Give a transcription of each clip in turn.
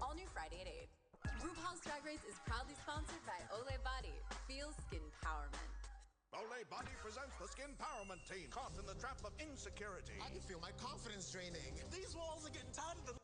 All new Friday at 8. RuPaul's Drag Race is proudly sponsored by Olay Body. Feel skin empowerment. Olay Body presents the Skin Empowerment Team, caught in the trap of insecurity. I can feel my confidence draining. These walls are getting tighter than...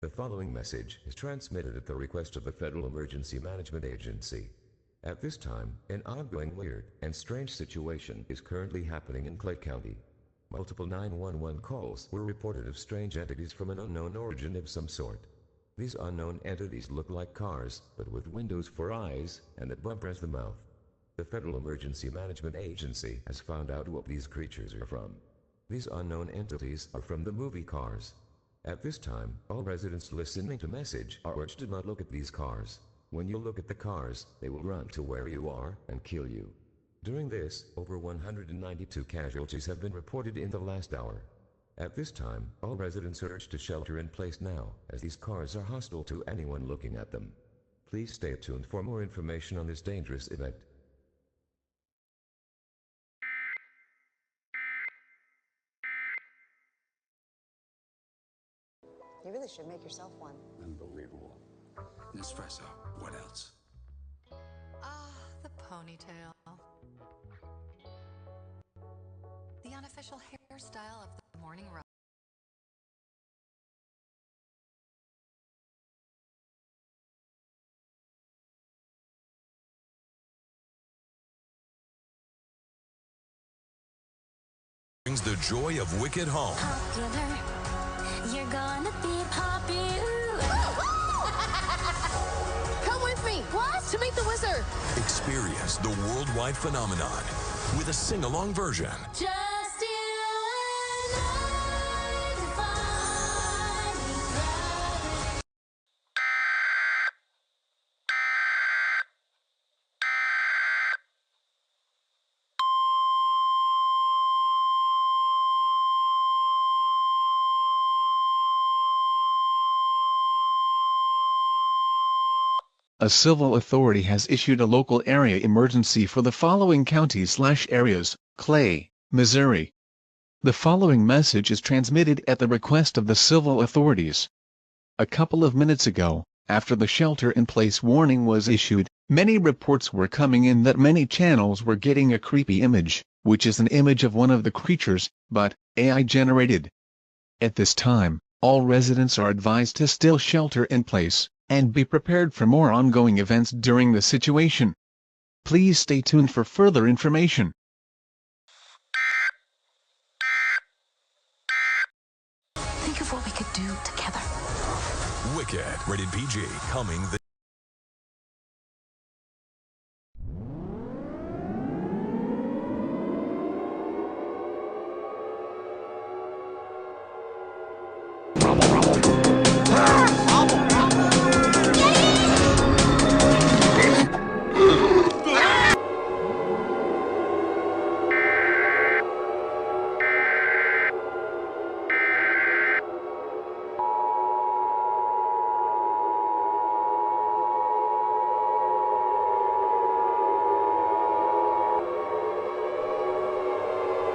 The following message is transmitted at the request of the Federal Emergency Management Agency. At this time, an ongoing weird and strange situation is currently happening in Clay County. Multiple 911 calls were reported of strange entities from an unknown origin of some sort. These unknown entities look like cars, but with windows for eyes, and that bump as the mouth. The Federal Emergency Management Agency has found out what these creatures are from. These unknown entities are from the movie Cars. At this time, all residents listening to message are urged to not look at these cars. When you look at the cars, they will run to where you are and kill you. During this, over 192 casualties have been reported in the last hour. At this time, all residents are urged to shelter in place now, as these cars are hostile to anyone looking at them. Please stay tuned for more information on this dangerous event. You really should make yourself one. Unbelievable. Nespresso. What else? Ah, the ponytail. The unofficial hairstyle of the morning rush. Brings the joy of Wicked home. Popular. You're gonna be popular. Come with me! What? To meet the wizard! Experience the worldwide phenomenon with a sing-along version. Just you and I define each other. A civil authority has issued a local area emergency for the following counties/areas: Clay, Missouri. The following message is transmitted at the request of the civil authorities. A couple of minutes ago, after the shelter-in-place warning was issued, many reports were coming in that many channels were getting a creepy image, which is an image of one of the creatures, but AI generated. At this time, all residents are advised to still shelter in place and be prepared for more ongoing events during the situation. Please stay tuned for further information. Think of what we could do together. Wicked, rated PG, coming this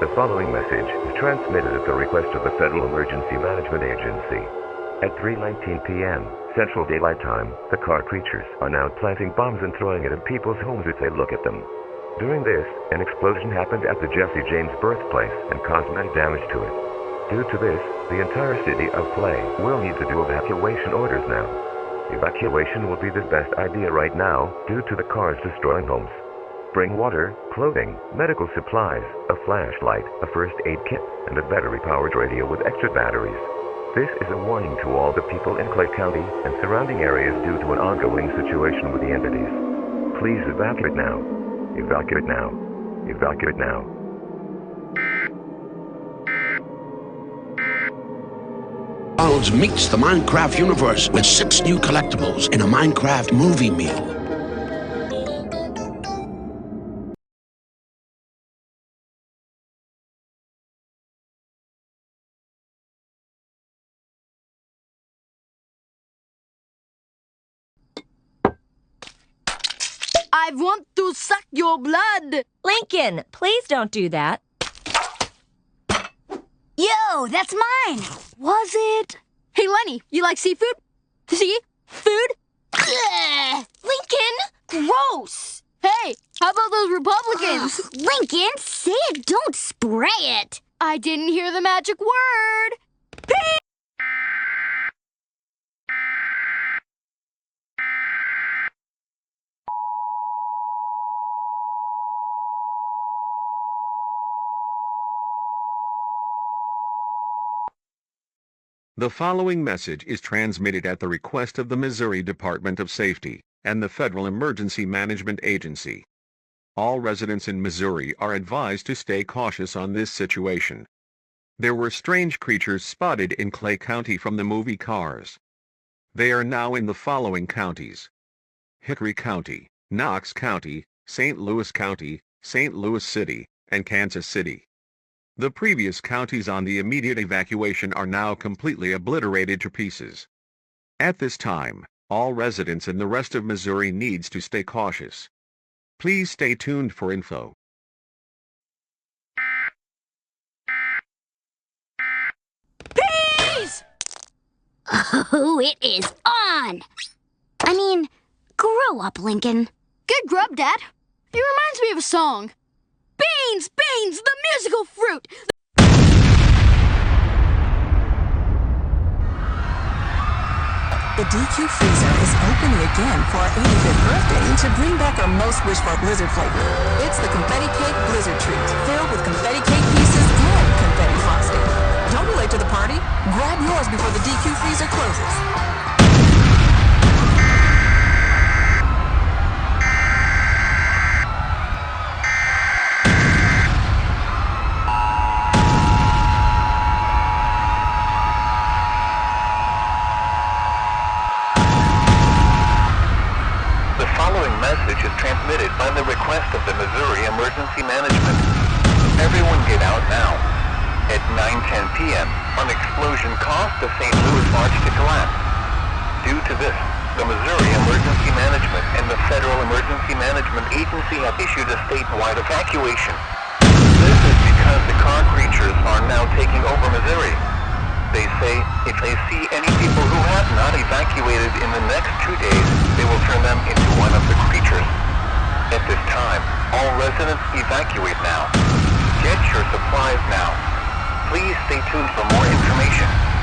The following message is transmitted at the request of the Federal Emergency Management Agency. At 3:19 p.m. Central Daylight Time, the car creatures are now planting bombs and throwing it at people's homes if they look at them. During this, an explosion happened at the Jesse James birthplace and caused many damage to it. Due to this, the entire city of Clay will need to do evacuation orders now. Evacuation will be the best idea right now due to the cars destroying homes. Bring water, clothing, medical supplies, a flashlight, a first aid kit, and a battery-powered radio with extra batteries. This is a warning to all the people in Clay County and surrounding areas due to an ongoing situation with the entities. Please evacuate now. Evacuate now. Evacuate now. McDonald's meets the Minecraft universe with 6 new collectibles in a Minecraft movie meal. I want to suck your blood. Lincoln, please don't do that. Yo, that's mine. Was it? Hey, Lenny, you like seafood? See? Food? Ugh, Lincoln, gross. Hey, how about those Republicans? Lincoln, say it, don't spray it. I didn't hear the magic word. Peace! The following message is transmitted at the request of the Missouri Department of Safety and the Federal Emergency Management Agency. All residents in Missouri are advised to stay cautious on this situation. There were strange creatures spotted in Clay County from the movie Cars. They are now in the following counties: Hickory County, Knox County, St. Louis County, St. Louis City, and Kansas City. The previous counties on the immediate evacuation are now completely obliterated to pieces. At this time, all residents in the rest of Missouri needs to stay cautious. Please stay tuned for info. Peace! Oh, it is on. I mean, grow up, Lincoln. Good grub, Dad. It reminds me of a song. Beans, beans, the musical fruit. The DQ freezer is opening again for our 85th birthday to bring back our most wished-for blizzard flavor. It's the confetti cake blizzard treat, filled with confetti cake pieces and confetti frosting. Don't be late to the party. Grab yours before the DQ freezer closes. Message is transmitted by the request of the Missouri Emergency Management. Everyone get out now. At 9:10 p.m., an explosion caused the St. Louis Arch to collapse. Due to this, the Missouri Emergency Management and the Federal Emergency Management Agency have issued a statewide evacuation. This is because the car creatures are now taking over Missouri. They say if they see any people who have not evacuated in the next 2 days, they will turn them into one of the creatures. At this time, all residents evacuate now. Get your supplies now. Please stay tuned for more information.